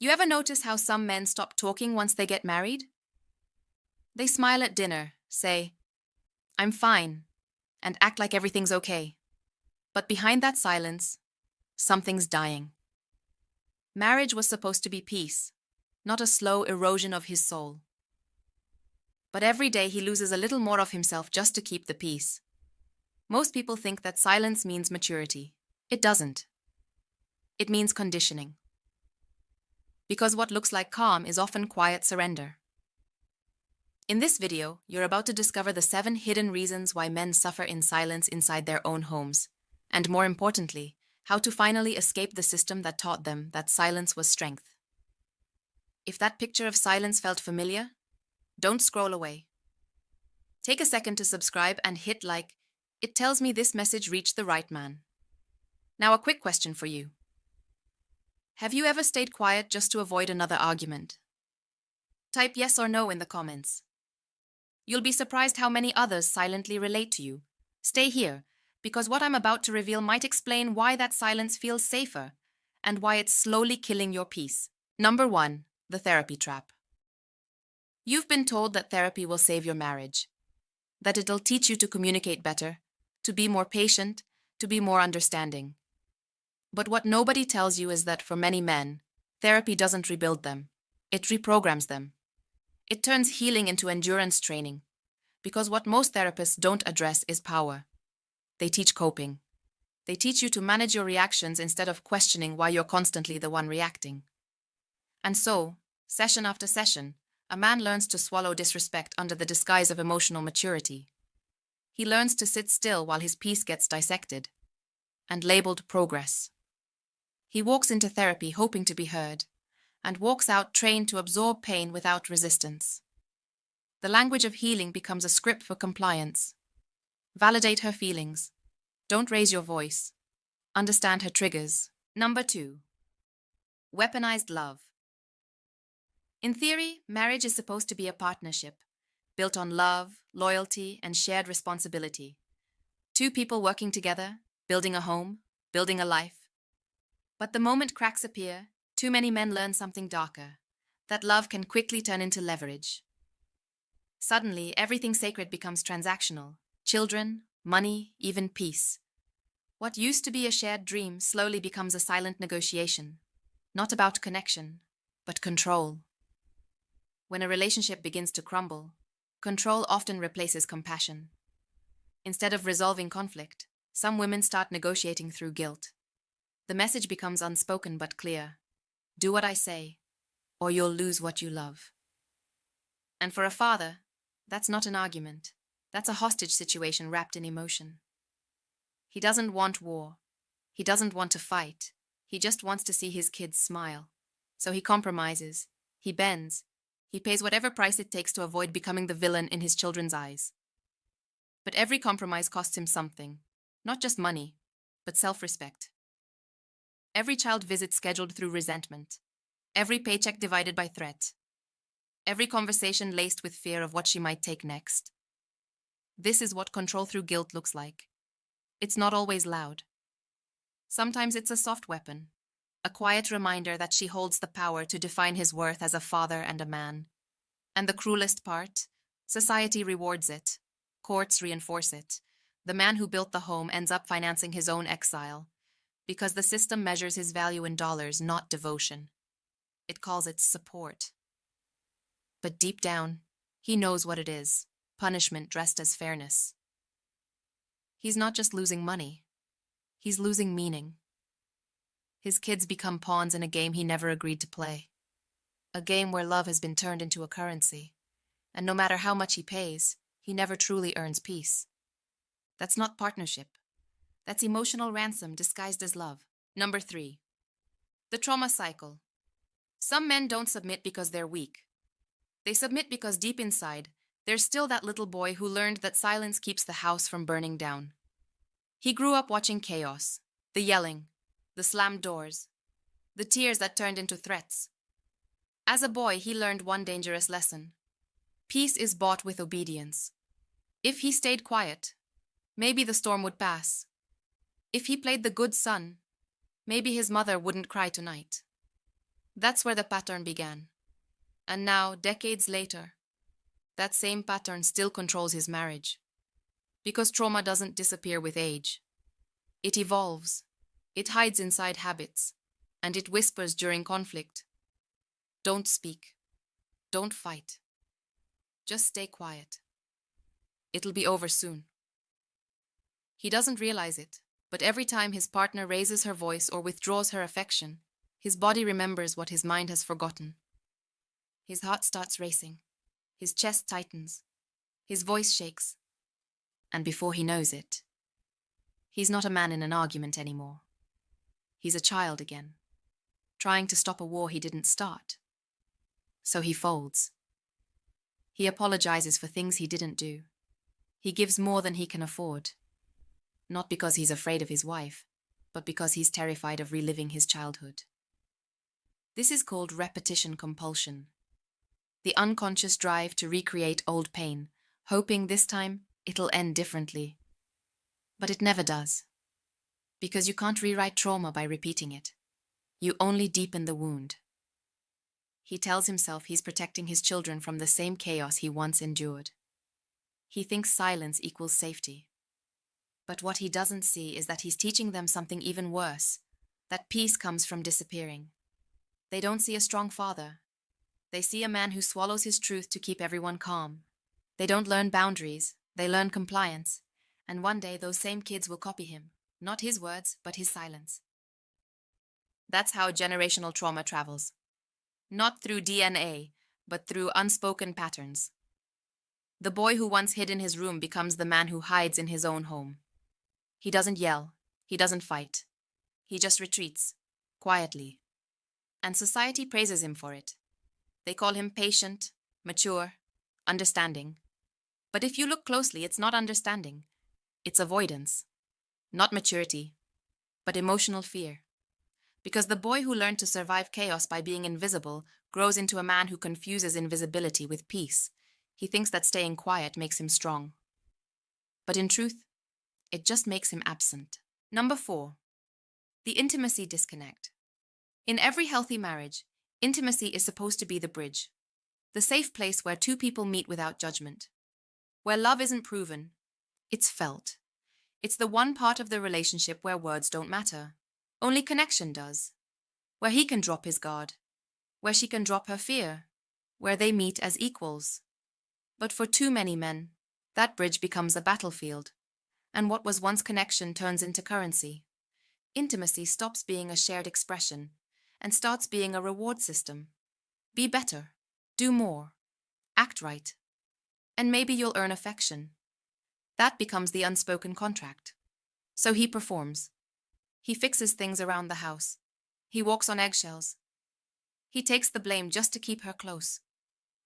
You ever notice how some men stop talking once they get married? They smile at dinner, say, "I'm fine," and act like everything's okay. But behind that silence, something's dying. Marriage was supposed to be peace, not a slow erosion of his soul. But every day he loses a little more of himself just to keep the peace. Most people think that silence means maturity. It doesn't. It means conditioning. Because what looks like calm is often quiet surrender. In this video, you're about to discover the 7 hidden reasons why men suffer in silence inside their own homes, and more importantly, how to finally escape the system that taught them that silence was strength. If that picture of silence felt familiar, don't scroll away. Take a second to subscribe and hit like. It tells me this message reached the right man. Now a quick question for you. Have you ever stayed quiet just to avoid another argument? Type yes or no in the comments. You'll be surprised how many others silently relate to you. Stay here, because what I'm about to reveal might explain why that silence feels safer and why it's slowly killing your peace. Number 1, the therapy trap. You've been told that therapy will save your marriage, that it'll teach you to communicate better, to be more patient, to be more understanding. But what nobody tells you is that for many men, therapy doesn't rebuild them, it reprograms them. It turns healing into endurance training, because what most therapists don't address is power. They teach coping. They teach you to manage your reactions instead of questioning why you're constantly the one reacting. And so, session after session, a man learns to swallow disrespect under the disguise of emotional maturity. He learns to sit still while his peace gets dissected and labeled progress. He walks into therapy hoping to be heard, and walks out trained to absorb pain without resistance. The language of healing becomes a script for compliance. Validate her feelings. Don't raise your voice. Understand her triggers. Number 2. Weaponized love. In theory, marriage is supposed to be a partnership, built on love, loyalty, and shared responsibility. 2 people working together, building a home, building a life. But the moment cracks appear, too many men learn something darker, that love can quickly turn into leverage. Suddenly, everything sacred becomes transactional. Children, money, even peace. What used to be a shared dream slowly becomes a silent negotiation, not about connection, but control. When a relationship begins to crumble, control often replaces compassion. Instead of resolving conflict, some women start negotiating through guilt. The message becomes unspoken but clear. Do what I say, or you'll lose what you love. And for a father, that's not an argument. That's a hostage situation wrapped in emotion. He doesn't want war. He doesn't want to fight. He just wants to see his kids smile. So he compromises. He bends. He pays whatever price it takes to avoid becoming the villain in his children's eyes. But every compromise costs him something. Not just money, but self-respect. Every child visit scheduled through resentment. Every paycheck divided by threat. Every conversation laced with fear of what she might take next. This is what control through guilt looks like. It's not always loud. Sometimes it's a soft weapon, a quiet reminder that she holds the power to define his worth as a father and a man. And the cruelest part? Society rewards it. Courts reinforce it. The man who built the home ends up financing his own exile, because the system measures his value in dollars, not devotion. It calls it support. But deep down, he knows what it is, punishment dressed as fairness. He's not just losing money. He's losing meaning. His kids become pawns in a game he never agreed to play. A game where love has been turned into a currency. And no matter how much he pays, he never truly earns peace. That's not partnership. That's emotional ransom disguised as love. Number 3. The trauma cycle. Some men don't submit because they're weak. They submit because deep inside, there's still that little boy who learned that silence keeps the house from burning down. He grew up watching chaos, the yelling, the slammed doors, the tears that turned into threats. As a boy, he learned one dangerous lesson. Peace is bought with obedience. If he stayed quiet, maybe the storm would pass. If he played the good son, maybe his mother wouldn't cry tonight. That's where the pattern began. And now, decades later, that same pattern still controls his marriage. Because trauma doesn't disappear with age. It evolves. It hides inside habits. And it whispers during conflict. Don't speak. Don't fight. Just stay quiet. It'll be over soon. He doesn't realize it, but every time his partner raises her voice or withdraws her affection, his body remembers what his mind has forgotten. His heart starts racing. His chest tightens. His voice shakes. And before he knows it, he's not a man in an argument anymore. He's a child again, trying to stop a war he didn't start. So he folds. He apologizes for things he didn't do. He gives more than he can afford. Not because he's afraid of his wife, but because he's terrified of reliving his childhood. This is called repetition compulsion. The unconscious drive to recreate old pain, hoping this time it'll end differently. But it never does. Because you can't rewrite trauma by repeating it. You only deepen the wound. He tells himself he's protecting his children from the same chaos he once endured. He thinks silence equals safety. But what he doesn't see is that he's teaching them something even worse, that peace comes from disappearing. They don't see a strong father. They see a man who swallows his truth to keep everyone calm. They don't learn boundaries, they learn compliance. And one day those same kids will copy him, not his words, but his silence. That's how generational trauma travels. Not through DNA, but through unspoken patterns. The boy who once hid in his room becomes the man who hides in his own home. He doesn't yell, he doesn't fight. He just retreats, quietly. And society praises him for it. They call him patient, mature, understanding. But if you look closely, it's not understanding. It's avoidance. Not maturity, but emotional fear. Because the boy who learned to survive chaos by being invisible grows into a man who confuses invisibility with peace. He thinks that staying quiet makes him strong. But in truth, it just makes him absent. Number 4, the intimacy disconnect. In every healthy marriage, intimacy is supposed to be the bridge, the safe place where two people meet without judgment, where love isn't proven, it's felt. It's the one part of the relationship where words don't matter. Only connection does. Where he can drop his guard, where she can drop her fear, where they meet as equals. But for too many men, that bridge becomes a battlefield, and what was once connection turns into currency. Intimacy stops being a shared expression and starts being a reward system. Be better, do more, act right, and maybe you'll earn affection. That becomes the unspoken contract. So he performs. He fixes things around the house. He walks on eggshells. He takes the blame just to keep her close.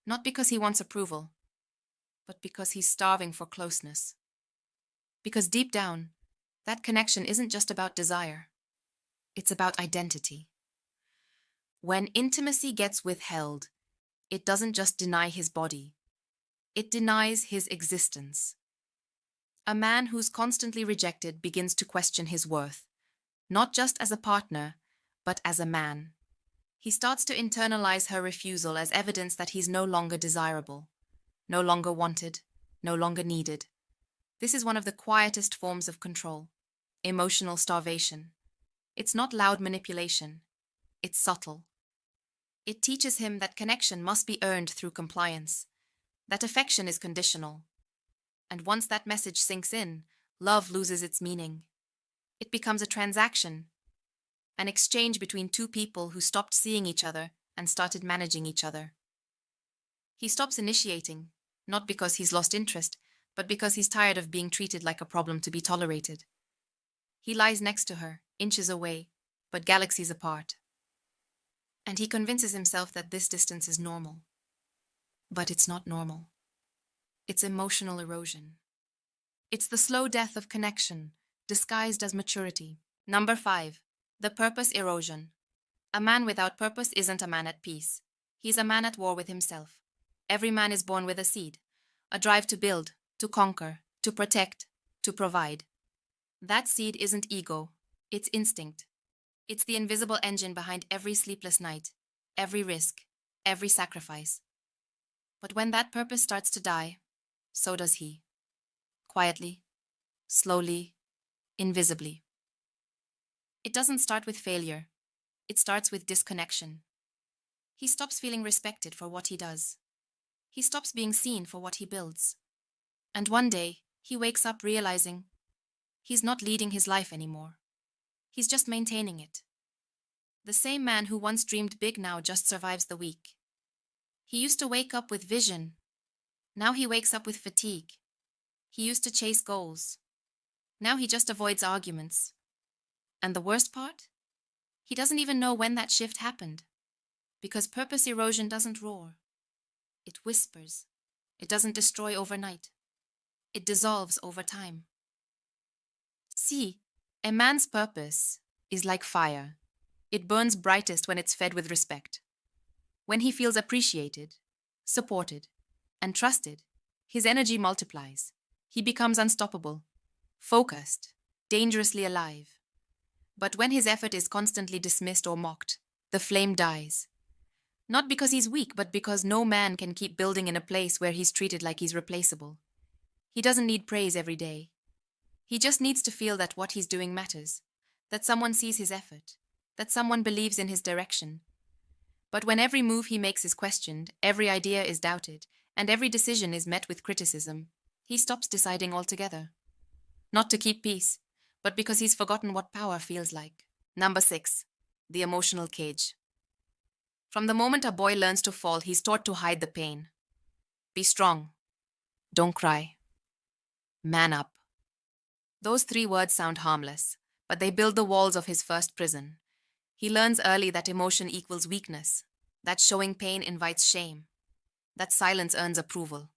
Not because he wants approval, but because he's starving for closeness. Because deep down, that connection isn't just about desire. It's about identity. When intimacy gets withheld, it doesn't just deny his body. It denies his existence. A man who's constantly rejected begins to question his worth, not just as a partner, but as a man. He starts to internalize her refusal as evidence that he's no longer desirable, no longer wanted, no longer needed. This is one of the quietest forms of control, emotional starvation. It's not loud manipulation. It's subtle. It teaches him that connection must be earned through compliance, that affection is conditional. And once that message sinks in, love loses its meaning. It becomes a transaction, an exchange between two people who stopped seeing each other and started managing each other. He stops initiating, not because he's lost interest, but because he's tired of being treated like a problem to be tolerated. He lies next to her, inches away, but galaxies apart. And he convinces himself that this distance is normal. But it's not normal. It's emotional erosion. It's the slow death of connection, disguised as maturity. Number 5, the purpose erosion. A man without purpose isn't a man at peace. He's a man at war with himself. Every man is born with a seed, a drive to build, to conquer, to protect, to provide. That seed isn't ego, it's instinct. It's the invisible engine behind every sleepless night, every risk, every sacrifice. But when that purpose starts to die, so does he. Quietly, slowly, invisibly. It doesn't start with failure. It starts with disconnection. He stops feeling respected for what he does. He stops being seen for what he builds. And one day, he wakes up realizing he's not leading his life anymore. He's just maintaining it. The same man who once dreamed big now just survives the week. He used to wake up with vision. Now he wakes up with fatigue. He used to chase goals. Now he just avoids arguments. And the worst part? He doesn't even know when that shift happened. Because purpose erosion doesn't roar. It whispers. It doesn't destroy overnight. It dissolves over time. See, a man's purpose is like fire. It burns brightest when it's fed with respect. When he feels appreciated, supported, and trusted, his energy multiplies. He becomes unstoppable, focused, dangerously alive. But when his effort is constantly dismissed or mocked, the flame dies. Not because he's weak, but because no man can keep building in a place where he's treated like he's replaceable. He doesn't need praise every day. He just needs to feel that what he's doing matters, that someone sees his effort, that someone believes in his direction. But when every move he makes is questioned, every idea is doubted, and every decision is met with criticism, he stops deciding altogether. Not to keep peace, but because he's forgotten what power feels like. Number 6. The emotional cage. From the moment a boy learns to fall, he's taught to hide the pain. Be strong. Don't cry. Man up. Those 3 words sound harmless, but they build the walls of his first prison. He learns early that emotion equals weakness, that showing pain invites shame, that silence earns approval.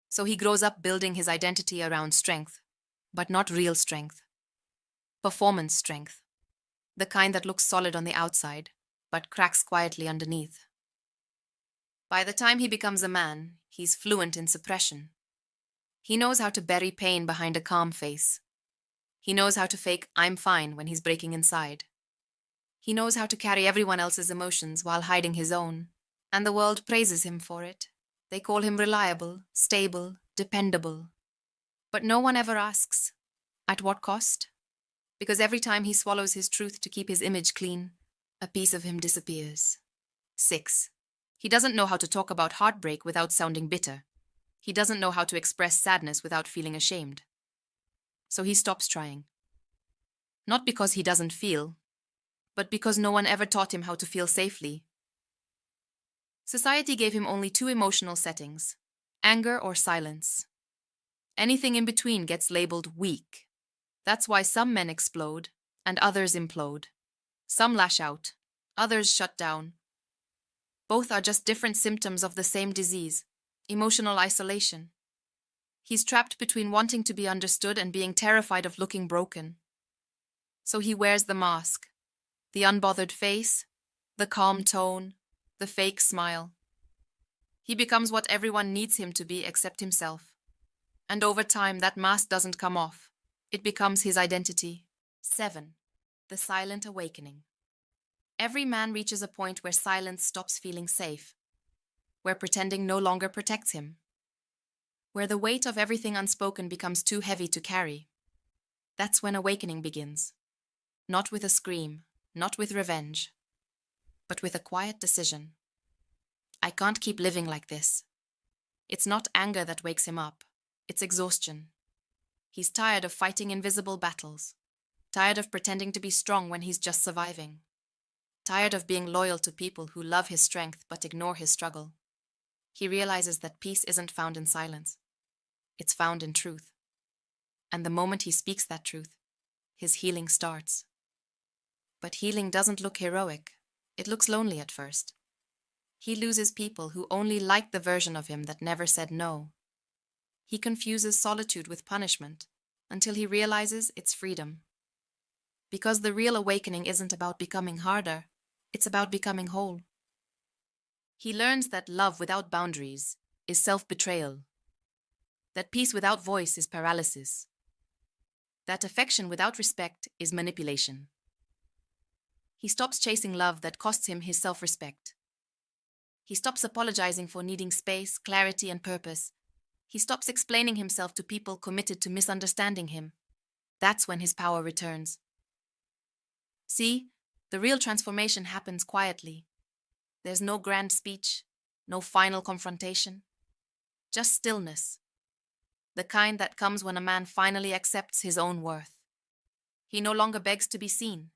So he grows up building his identity around strength, but not real strength. Performance strength. The kind that looks solid on the outside, but cracks quietly underneath. By the time he becomes a man, he's fluent in suppression. He knows how to bury pain behind a calm face. He knows how to fake "I'm fine" when he's breaking inside. He knows how to carry everyone else's emotions while hiding his own, and the world praises him for it. They call him reliable, stable, dependable. But no one ever asks, at what cost? Because every time he swallows his truth to keep his image clean, a piece of him disappears. 6. He doesn't know how to talk about heartbreak without sounding bitter. He doesn't know how to express sadness without feeling ashamed. So he stops trying. Not because he doesn't feel, but because no one ever taught him how to feel safely. Society gave him only 2 emotional settings: anger or silence. Anything in between gets labeled weak. That's why some men explode and others implode. Some lash out, others shut down. Both are just different symptoms of the same disease: emotional isolation. He's trapped between wanting to be understood and being terrified of looking broken. So he wears the mask, the unbothered face, the calm tone, the fake smile. He becomes what everyone needs him to be except himself. And over time, that mask doesn't come off. It becomes his identity. 7. The silent awakening. Every man reaches a point where silence stops feeling safe, where pretending no longer protects him, where the weight of everything unspoken becomes too heavy to carry. That's when awakening begins. Not with a scream, not with revenge, but with a quiet decision. I can't keep living like this. It's not anger that wakes him up, it's exhaustion. He's tired of fighting invisible battles, tired of pretending to be strong when he's just surviving, tired of being loyal to people who love his strength but ignore his struggle. He realizes that peace isn't found in silence. It's found in truth. And the moment he speaks that truth, his healing starts. But healing doesn't look heroic. It looks lonely at first. He loses people who only liked the version of him that never said no. He confuses solitude with punishment until he realizes it's freedom. Because the real awakening isn't about becoming harder, it's about becoming whole. He learns that love without boundaries is self-betrayal, that peace without voice is paralysis, that affection without respect is manipulation. He stops chasing love that costs him his self-respect. He stops apologizing for needing space, clarity, and purpose. He stops explaining himself to people committed to misunderstanding him. That's when his power returns. See, the real transformation happens quietly. There's no grand speech, no final confrontation, just stillness. The kind that comes when a man finally accepts his own worth. He no longer begs to be seen.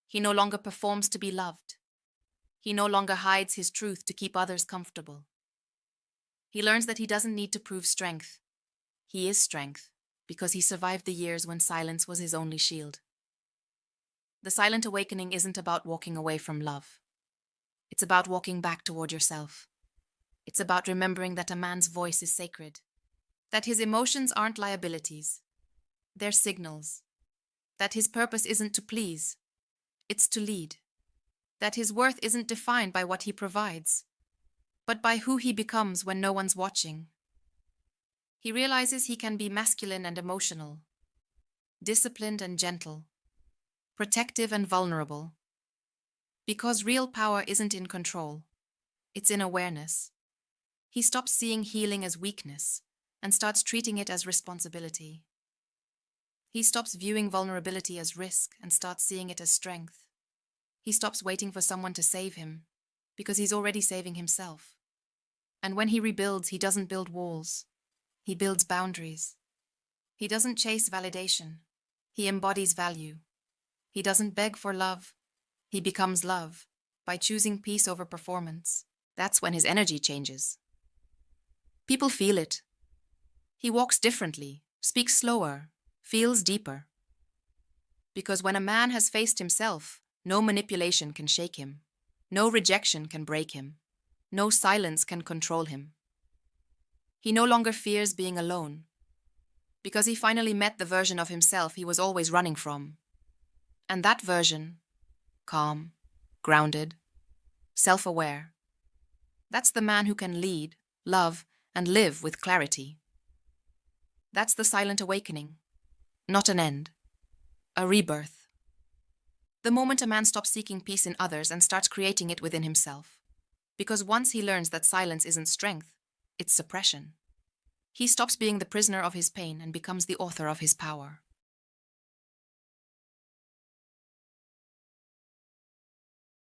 He no longer performs to be loved. He no longer hides his truth to keep others comfortable. He learns that he doesn't need to prove strength. He is strength because he survived the years when silence was his only shield. The silent awakening isn't about walking away from love. It's about walking back toward yourself. It's about remembering that a man's voice is sacred, that his emotions aren't liabilities. They're signals. That his purpose isn't to please, it's to lead. That his worth isn't defined by what he provides, but by who he becomes when no one's watching. He realizes he can be masculine and emotional, disciplined and gentle, protective and vulnerable. Because real power isn't in control, it's in awareness. He stops seeing healing as weakness and starts treating it as responsibility. He stops viewing vulnerability as risk and starts seeing it as strength. He stops waiting for someone to save him because he's already saving himself. And when he rebuilds, he doesn't build walls. He builds boundaries. He doesn't chase validation. He embodies value. He doesn't beg for love. He becomes love by choosing peace over performance. That's when his energy changes. People feel it. He walks differently, speaks slower, feels deeper. Because when a man has faced himself, no manipulation can shake him. No rejection can break him. No silence can control him. He no longer fears being alone, because he finally met the version of himself he was always running from. And that version, calm, grounded, self-aware, that's the man who can lead, love, and live with clarity. That's the silent awakening, not an end, a rebirth. The moment a man stops seeking peace in others and starts creating it within himself. Because once he learns that silence isn't strength, it's suppression. He stops being the prisoner of his pain and becomes the author of his power.